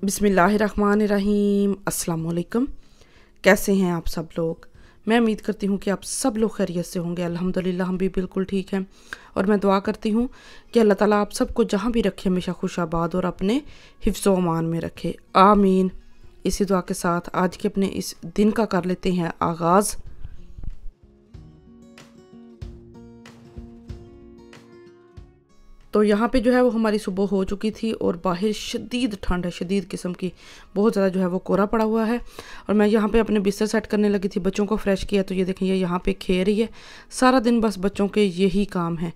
बिस्मिल्लाहिर्रहमानिर्रहीम। अस्सलाम वालेकुम। कैसे हैं आप सब लोग? मैं उम्मीद करती हूँ कि आप सब लोग खैरियत से होंगे। अल्हम्दुलिल्लाह हम भी बिल्कुल ठीक हैं और मैं दुआ करती हूँ कि अल्लाह ताला आप सबको जहाँ भी रखे हमेशा खुशाबाद और अपने हिफ्ज़ो अमान में रखे, आमीन। इसी दुआ के साथ आज के अपने इस दिन का कर लेते हैं आगाज़। तो यहाँ पे जो है वो हमारी सुबह हो चुकी थी और बाहर शदीद ठंड है, शदीद किस्म की, बहुत ज़्यादा जो है वो कोहरा पड़ा हुआ है। और मैं यहाँ पे अपने बिस्तर सेट करने लगी थी, बच्चों को फ्रेश किया। तो ये देखें, ये यहाँ पे खेल रही है। सारा दिन बस बच्चों के यही काम है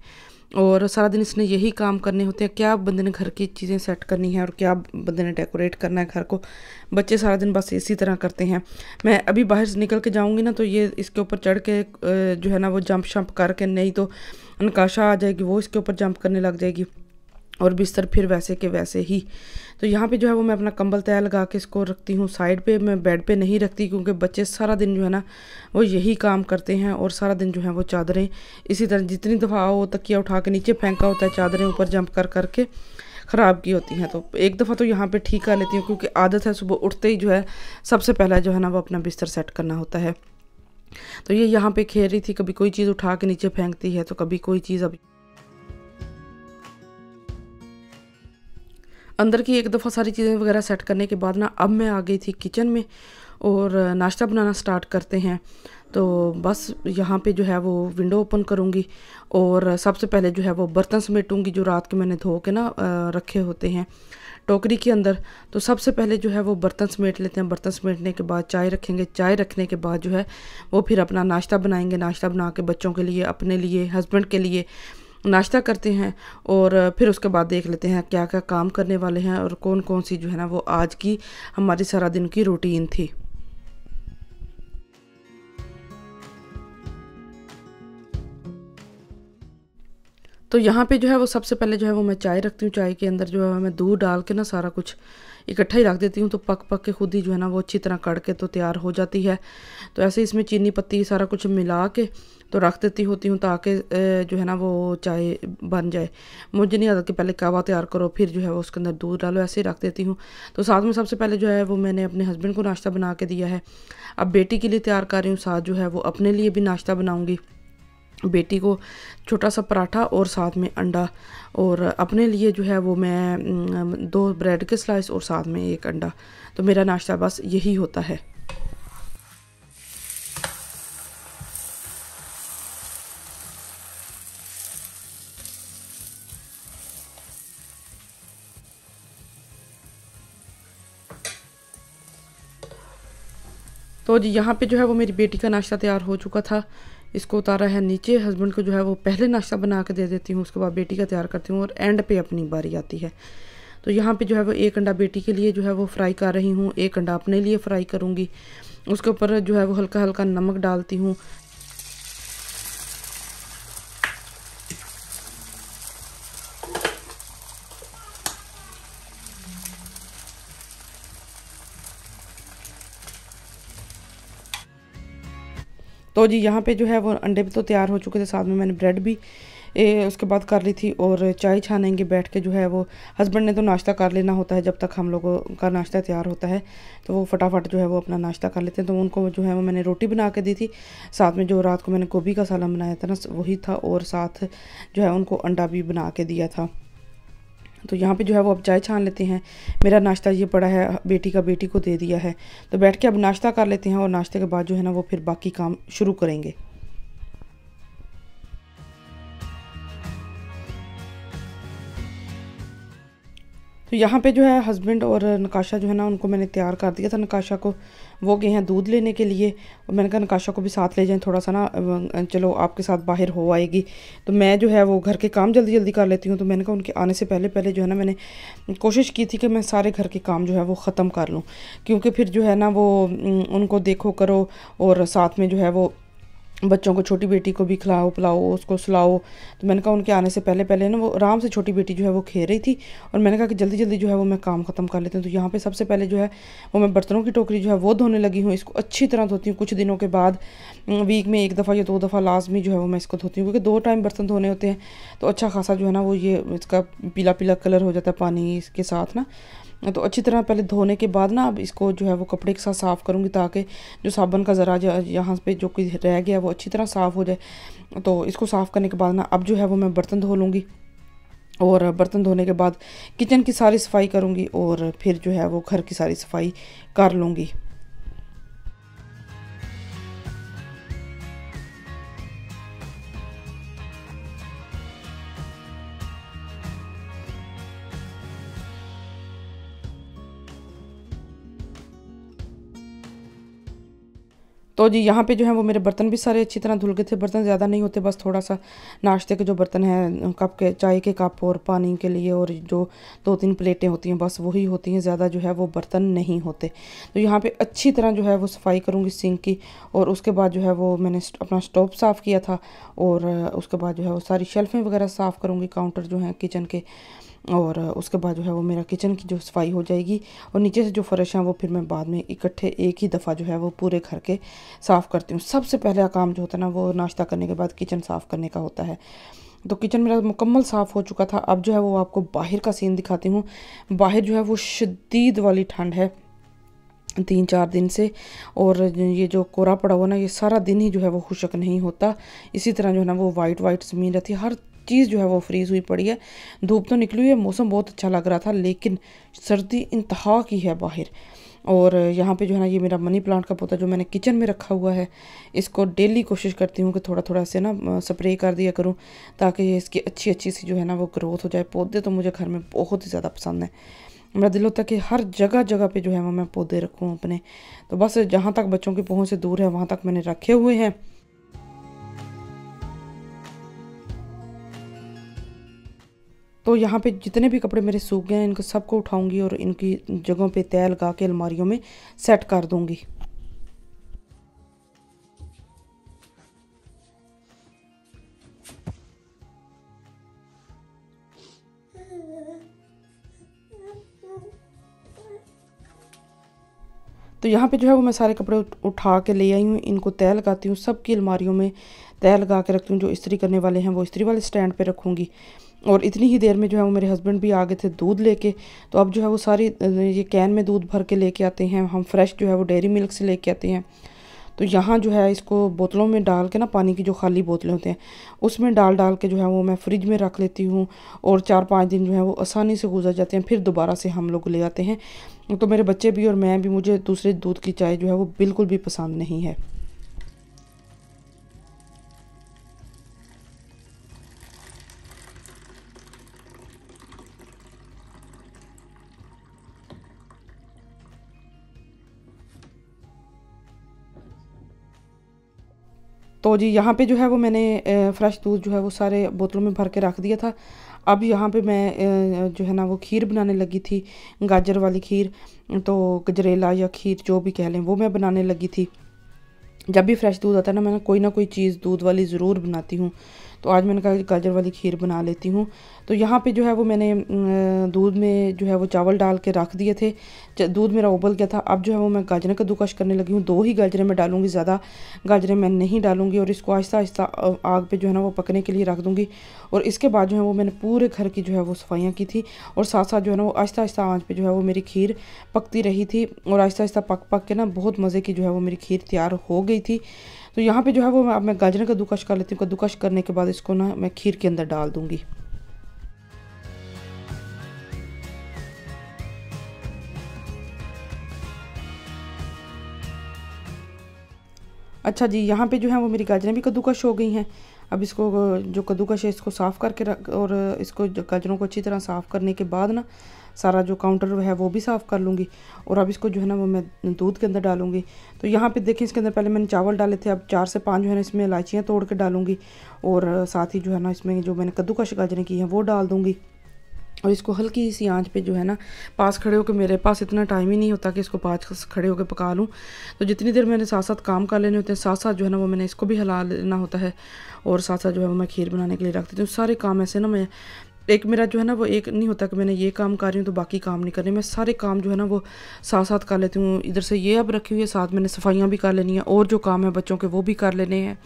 और सारा दिन इसने यही काम करने होते हैं। क्या बंदे ने घर की चीज़ें सेट करनी है और क्या बंदे ने डेकोरेट करना है घर को, बच्चे सारा दिन बस इसी तरह करते हैं। मैं अभी बाहर से निकल के जाऊँगी ना तो ये इसके ऊपर चढ़ के जो है ना वो जंप शंप करके, नहीं तो नकाशा आ जाएगी वो इसके ऊपर जंप करने लग जाएगी और बिस्तर फिर वैसे के वैसे ही। तो यहाँ पे जो है वो मैं अपना कंबल तय लगा के इसको रखती हूँ साइड पे। मैं बेड पे नहीं रखती क्योंकि बच्चे सारा दिन जो है ना वो यही काम करते हैं और सारा दिन जो है वो चादरें इसी तरह, जितनी दफ़ा आओ तकिया उठा के नीचे फेंका होता है, चादरें ऊपर जंप कर करके ख़राब की होती हैं। तो एक दफ़ा तो यहाँ पे ठीक कर लेती हूँ क्योंकि आदत है सुबह उठते ही जो है सबसे पहला जो है ना वो अपना बिस्तर सेट करना होता है। तो ये यहाँ पे खेल रही थी, कभी कोई चीज़ उठा के नीचे फेंकती है तो कभी कोई चीज़। अभी अंदर की एक दफ़ा सारी चीज़ें वगैरह सेट करने के बाद ना अब मैं आ गई थी किचन में और नाश्ता बनाना स्टार्ट करते हैं। तो बस यहाँ पे जो है वो विंडो ओपन करूँगी और सबसे पहले जो है वो बर्तन समेटूँगी जो रात के मैंने धो के ना रखे होते हैं टोकरी के अंदर। तो सबसे पहले जो है वो बर्तन समेट लेते हैं। बर्तन समेटने के बाद चाय रखेंगे, चाय रखने के बाद जो है वो फिर अपना नाश्ता बनाएंगे। नाश्ता बना के बच्चों के लिए, अपने लिए, हस्बैंड के लिए नाश्ता करते हैं और फिर उसके बाद देख लेते हैं क्या क्या काम करने वाले हैं और कौन कौन सी जो है ना वो आज की हमारी सारा दिन की रूटीन थी। तो यहाँ पे जो है वो सबसे पहले जो है वो मैं चाय रखती हूँ। चाय के अंदर जो है मैं दूध डाल के ना सारा कुछ इकट्ठा ही रख देती हूँ तो पक पक के खुद ही जो है ना वो अच्छी तरह कड़ के तो तैयार हो जाती है। तो ऐसे इसमें चीनी पत्ती सारा कुछ मिला के तो रख देती होती हूँ ताकि जो है ना वो चाय बन जाए। मुझे नहीं आता कि पहले कहवा तैयार करो फिर जो है वो उसके अंदर दूध डालो, ऐसे ही रख देती हूँ। तो साथ में सबसे पहले जो है वो मैंने अपने हस्बैंड को नाश्ता बना के दिया है। अब बेटी के लिए तैयार कर रही हूँ, साथ जो है वो अपने लिए भी नाश्ता बनाऊँगी। बेटी को छोटा सा पराठा और साथ में अंडा और अपने लिए जो है वो मैं 2 ब्रेड के स्लाइस और साथ में 1 अंडा। तो मेरा नाश्ता बस यही होता है। तो जी यहाँ पे जो है वो मेरी बेटी का नाश्ता तैयार हो चुका था, इसको उतारा है नीचे। हस्बैंड को जो है वो पहले नाश्ता बना के दे देती हूँ, उसके बाद बेटी का तैयार करती हूँ और एंड पे अपनी बारी आती है। तो यहाँ पे जो है वो 1 अंडा बेटी के लिए जो है वो फ्राई कर रही हूँ, 1 अंडा अपने लिए फ्राई करूँगी। उसके ऊपर जो है वो हल्का हल्का नमक डालती हूँ। तो जी यहाँ पे जो है वो अंडे भी तो तैयार हो चुके थे, साथ में मैंने ब्रेड भी उसके बाद कर ली थी और चाय छानेंगे बैठ के। जो है वो हस्बैंड ने तो नाश्ता कर लेना होता है जब तक हम लोगों का नाश्ता तैयार होता है, तो वो फटाफट जो है वो अपना नाश्ता कर लेते हैं। तो उनको जो है वो मैंने रोटी बना के दी थी, साथ में जो रात को मैंने गोभी का सालन बनाया था ना वही था और साथ जो है उनको अंडा भी बना के दिया था। तो यहाँ पे जो है वो अब चाय छान लेते हैं। मेरा नाश्ता ये पड़ा है, बेटी का बेटी को दे दिया है। तो बैठ के अब नाश्ता कर लेते हैं और नाश्ते के बाद जो है ना वो फिर बाकी काम शुरू करेंगे। तो यहाँ पे जो है हस्बैंड और नकाशा जो है ना उनको मैंने तैयार कर दिया था। नकाशा को वो गए हैं दूध लेने के लिए और मैंने कहा नकाशा को भी साथ ले जाएं, थोड़ा सा ना चलो आपके साथ बाहर हो आएगी। तो मैं जो है वो घर के काम जल्दी जल्दी कर लेती हूँ। तो मैंने कहा उनके आने से पहले पहले जो है ना मैंने कोशिश की थी कि मैं सारे घर के काम जो है वो ख़त्म कर लूँ, क्योंकि फिर जो है ना वो उनको देखो करो और साथ में जो है वो बच्चों को, छोटी बेटी को भी खिलाओ पिलाओ, उसको सुलाओ। तो मैंने कहा उनके आने से पहले पहले ना वो आराम से, छोटी बेटी जो है वो खेल रही थी और मैंने कहा कि जल्दी जल्दी जो है वो मैं काम ख़त्म कर लेती हूँ। तो यहाँ पे सबसे पहले जो है वो मैं बर्तनों की टोकरी जो है वो धोने लगी हूँ। इसको अच्छी तरह धोती हूँ, कुछ दिनों के बाद वीक में 1 दफ़ा या 2 दफ़ा लाजमी जो है वो मैं इसको धोती हूँ, क्योंकि 2 टाइम बर्तन धोने होते हैं। तो अच्छा खासा जो है ना वो ये इसका पीला पीला कलर हो जाता है पानी के साथ ना, तो अच्छी तरह पहले धोने के बाद ना अब इसको जो है वो कपड़े के साथ साफ़ करूँगी, ताकि जो साबुन का ज़रा यहाँ पे जो कोई रह गया वो अच्छी तरह साफ़ हो जाए। तो इसको साफ़ करने के बाद ना अब जो है वो मैं बर्तन धो लूँगी, और बर्तन धोने के बाद किचन की सारी सफाई करूँगी और फिर जो है वो घर की सारी सफाई कर लूँगी। तो जी यहाँ पे जो है वो मेरे बर्तन भी सारे अच्छी तरह धुल गए थे। बर्तन ज़्यादा नहीं होते, बस थोड़ा सा नाश्ते के जो बर्तन हैं, कप के चाय के कप और पानी के लिए, और जो 2-3 प्लेटें होती हैं बस वही होती हैं, ज़्यादा जो है वो बर्तन नहीं होते। तो यहाँ पे अच्छी तरह जो है वो सफाई करूँगी सिंक की, और उसके बाद जो है वो मैंने अपना स्टोव साफ़ किया था, और उसके बाद जो है वो सारी शेल्फें वगैरह साफ़ करूँगी, काउंटर जो हैं किचन के, और उसके बाद जो है वो मेरा किचन की जो सफाई हो जाएगी। और नीचे से जो फर्श हैं वो फिर मैं बाद में इकट्ठे एक ही दफ़ा जो है वो पूरे घर के साफ़ करती हूँ। सबसे पहला काम जो होता है ना वो नाश्ता करने के बाद किचन साफ़ करने का होता है। तो किचन मेरा मुकम्मल साफ़ हो चुका था। अब जो है वो आपको बाहर का सीन दिखाती हूँ। बाहर जो है वो शदीद वाली ठंड है 3-4 दिन से, और ये जो कोहरा पड़ा हुआ ना ये सारा दिन ही जो है वो खुशक नहीं होता। इसी तरह जो है ना वो वाइट ज़मीन रहती है, हर चीज़ जो है वो फ्रीज़ हुई पड़ी है। धूप तो निकली हुई है, मौसम बहुत अच्छा लग रहा था, लेकिन सर्दी इंतहा की है बाहर। और यहाँ पे जो है ना ये मेरा मनी प्लांट का पौधा जो मैंने किचन में रखा हुआ है, इसको डेली कोशिश करती हूँ कि थोड़ा थोड़ा से ना स्प्रे कर दिया करूँ, ताकि ये इसकी अच्छी अच्छी सी जो है ना वो ग्रोथ हो जाए। पौधे तो मुझे घर में बहुत ही ज़्यादा पसंद है। मेरा दिल होता है कि हर जगह जगह पे जो है वो मैं पौधे रखूँ अपने। तो बस जहाँ तक बच्चों की पहुँच से दूर है वहाँ तक मैंने रखे हुए हैं। तो यहाँ पे जितने भी कपड़े मेरे सूख गए हैं इनको सबको उठाऊंगी और इनकी जगहों पे तय लगा के अलमारियों में सेट कर दूंगी। तो यहाँ पे जो है वो मैं सारे कपड़े उठा के ले आई हूँ, इनको तय लगाती हूँ, सबकी अलमारियों में तय लगा के रखती हूँ। जो इस्त्री करने वाले हैं वो इस्त्री वाले स्टैंड पे रखूँगी। और इतनी ही देर में जो है वो मेरे हस्बैंड भी आ गए थे दूध लेके। तो अब जो है वो सारी ये कैन में दूध भर के लेके आते हैं, हम फ्रेश जो है वो डेयरी मिल्क से लेके आते हैं। तो यहाँ जो है इसको बोतलों में डाल के ना, पानी की जो खाली बोतलें होते हैं उसमें डाल डाल के जो है वो मैं फ्रिज में रख लेती हूँ, और 4-5 दिन जो है वो आसानी से गुजर जाते हैं। फिर दोबारा से हम लोग ले आते हैं। तो मेरे बच्चे भी और मैं भी, मुझे दूसरे दूध की चाय जो है वो बिल्कुल भी पसंद नहीं है। तो जी यहाँ पे जो है वो मैंने फ्रेश दूध जो है वो सारे बोतलों में भर के रख दिया था। अब यहाँ पे मैं जो है ना वो खीर बनाने लगी थी, गाजर वाली खीर, तो गजरेला या खीर जो भी कह लें वो मैं बनाने लगी थी। जब भी फ्रेश दूध आता है ना कोई चीज़ दूध वाली ज़रूर बनाती हूँ। तो आज मैंने कहा गाजर वाली खीर बना लेती हूँ। तो यहाँ पे जो है वो मैंने दूध में जो है वो चावल डाल के रख दिए थे। दूध मेरा उबल गया था। अब जो है वो मैं गाजरें कद्दूकस करने लगी हूँ। 2 ही गाजरें मैं डालूँगी, ज़्यादा गाजरें मैं नहीं डालूँगी। और इसको आहिस्ता आहिस्ता आग पे जो है ना वो पकने के लिए रख दूँगी। और इसके बाद जो है वो मैंने पूरे घर की जो है वो सफाइयाँ की थी, और साथ साथ जो है ना वो आहिस्ता आहिस्ता आँच पे जो है वो मेरी खीर पकती रही थी। और आहिस्ता आहिस्ता पक पक के ना बहुत मज़े की जो है वो मेरी खीर तैयार हो गई थी। तो यहाँ पे जो है वो अब मैं गाजर कद्दूकस कर लेती हूँ। कद्दूकस करने के बाद इसको ना मैं खीर के अंदर डाल दूँगी। अच्छा जी, यहाँ पे जो है वो मेरी गाजरें भी कद्दूकस हो गई हैं। अब इसको जो कद्दूकस है इसको साफ़ करके रख, और इसको गाजरों को अच्छी तरह साफ़ करने के बाद ना सारा जो काउंटर है वो भी साफ़ कर लूँगी। और अब इसको जो है ना वो मैं दूध के अंदर डालूँगी। तो यहाँ पे देखिए इसके अंदर पहले मैंने चावल डाले थे, अब 4 से 5 जो है ना इसमें इलायचियाँ तोड़ के डालूँगी, और साथ ही जो है ना इसमें जो मैंने कद्दूकस गाजरें की हैं वो डाल दूँगी। और इसको हल्की सी आंच पे जो है ना, पास खड़े होकर, मेरे पास इतना टाइम ही नहीं होता कि इसको पास खड़े होकर पका लूँ। तो जितनी देर मैंने साथ साथ काम कर लेने होते हैं, साथ साथ जो है ना वो मैंने इसको भी हिला लेना होता है, और साथ साथ जो है वो मैं खीर बनाने के लिए रख देती हूँ। सारे काम ऐसे ना मैं एक मेरा जो है ना वो एक नहीं होता कि मैंने ये काम कर रही हूँ तो बाकी काम नहीं करने, मैं सारे काम जो है ना वो साथ साथ कर लेती हूँ। इधर से ये अब रखी हुई है, साथ मैंने सफाइयाँ भी कर लेनी है और जो काम है बच्चों के वो भी कर लेने हैं,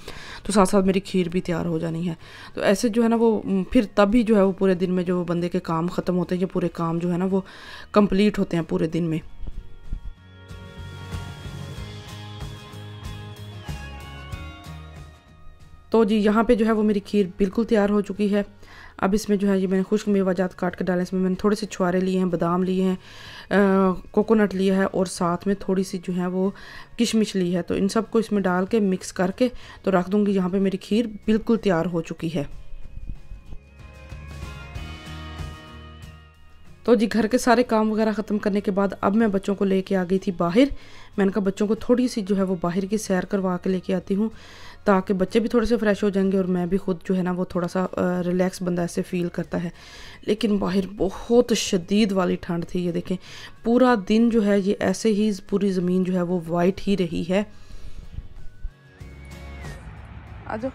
तो साथ साथ मेरी खीर भी तैयार हो जानी है। तो ऐसे जो है ना वो फिर तभी जो है वो पूरे दिन में जो बंदे के काम ख़त्म होते हैं, ये पूरे काम जो है ना वो कंप्लीट होते हैं पूरे दिन में। तो जी यहाँ पे जो है वो मेरी खीर बिल्कुल तैयार हो चुकी है। अब इसमें जो है ये मैंने खुश्क मेवाजात काट के डाले, इसमें मैंने थोड़े से छुआरे लिए हैं, बादाम लिए हैं, कोकोनट लिया है और साथ में थोड़ी सी जो है वो किशमिश ली है। तो इन सब को इसमें डाल के मिक्स करके तो रख दूँगी। यहाँ पे मेरी खीर बिल्कुल तैयार हो चुकी है। तो जी घर के सारे काम वगैरह ख़त्म करने के बाद अब मैं बच्चों को लेके आ गई थी बाहर। मैंने कहा बच्चों को थोड़ी सी जो है वो बाहर की सैर करवा के लेके आती हूँ, ताकि बच्चे भी थोड़े से फ्रेश हो जाएंगे और मैं भी खुद जो है ना वो थोड़ा सा रिलैक्स बंदा ऐसे फील करता है। लेकिन बाहर बहुत शदीद वाली ठंड थी। ये देखें पूरा दिन जो है ये ऐसे ही पूरी ज़मीन जो है वो वाइट ही रही है। आ जाओ।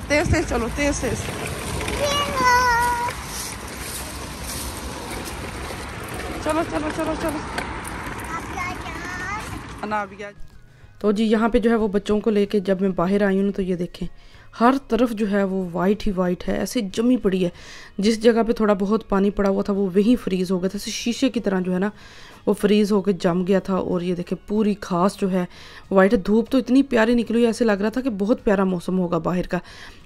तेज तेज चलो, तेज तेज चलो चलो चलो चलो। तो जी यहाँ पे जो है वो बच्चों को लेके जब मैं बाहर आई हूँ तो ये देखें हर तरफ जो है वो वाइट ही वाइट है, ऐसे जमी पड़ी है। जिस जगह पे थोड़ा बहुत पानी पड़ा हुआ था वो वहीं फ्रीज़ हो गया था, ऐसे शीशे की तरह जो है ना वो फ्रीज़ होकर जम गया था। और ये देखें पूरी घास जो है वाइट है। धूप तो इतनी प्यारी निकली हुई, ऐसे लग रहा था कि बहुत प्यारा मौसम होगा बाहर का।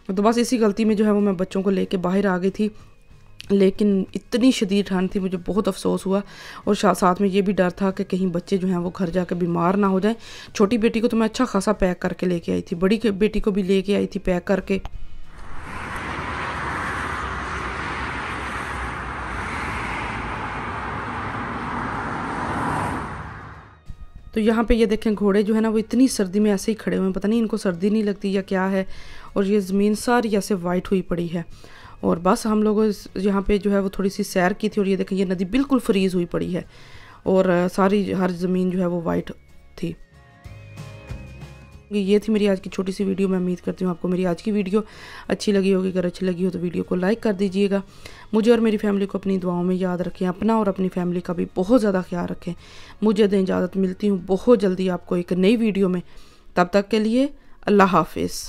तो बस इसी गलती में जो है वो मैं बच्चों को लेके बाहर आ गई थी, लेकिन इतनी शदीद ठंड थी, मुझे बहुत अफसोस हुआ। और साथ में ये भी डर था कि कहीं बच्चे जो हैं वो घर जाकर बीमार ना हो जाएं। छोटी बेटी को तो मैं अच्छा खासा पैक करके लेके आई थी, बड़ी बेटी को भी लेके आई थी पैक करके। तो यहाँ पे ये देखें घोड़े जो है ना वो इतनी सर्दी में ऐसे ही खड़े हुए हैं, पता नहीं इनको सर्दी नहीं लगती या क्या है। और ये ज़मीन सारी ऐसे वाइट हुई पड़ी है। और बस हम लोग यहाँ पे जो है वो थोड़ी सी सैर की थी और ये देखें ये नदी बिल्कुल फ्रीज़ हुई पड़ी है और सारी हर ज़मीन जो है वो वाइट थी। ये थी मेरी आज की छोटी सी वीडियो। मैं उम्मीद करती हूँ आपको मेरी आज की वीडियो अच्छी लगी होगी। अगर अच्छी लगी हो तो वीडियो को लाइक कर दीजिएगा। मुझे और मेरी फैमिली को अपनी दुआओं में याद रखें। अपना और अपनी फैमिली का भी बहुत ज़्यादा ख्याल रखें। मुझे दें इजाज़त, मिलती हूँ बहुत जल्दी आपको एक नई वीडियो में। तब तक के लिए अल्लाह हाफिज़।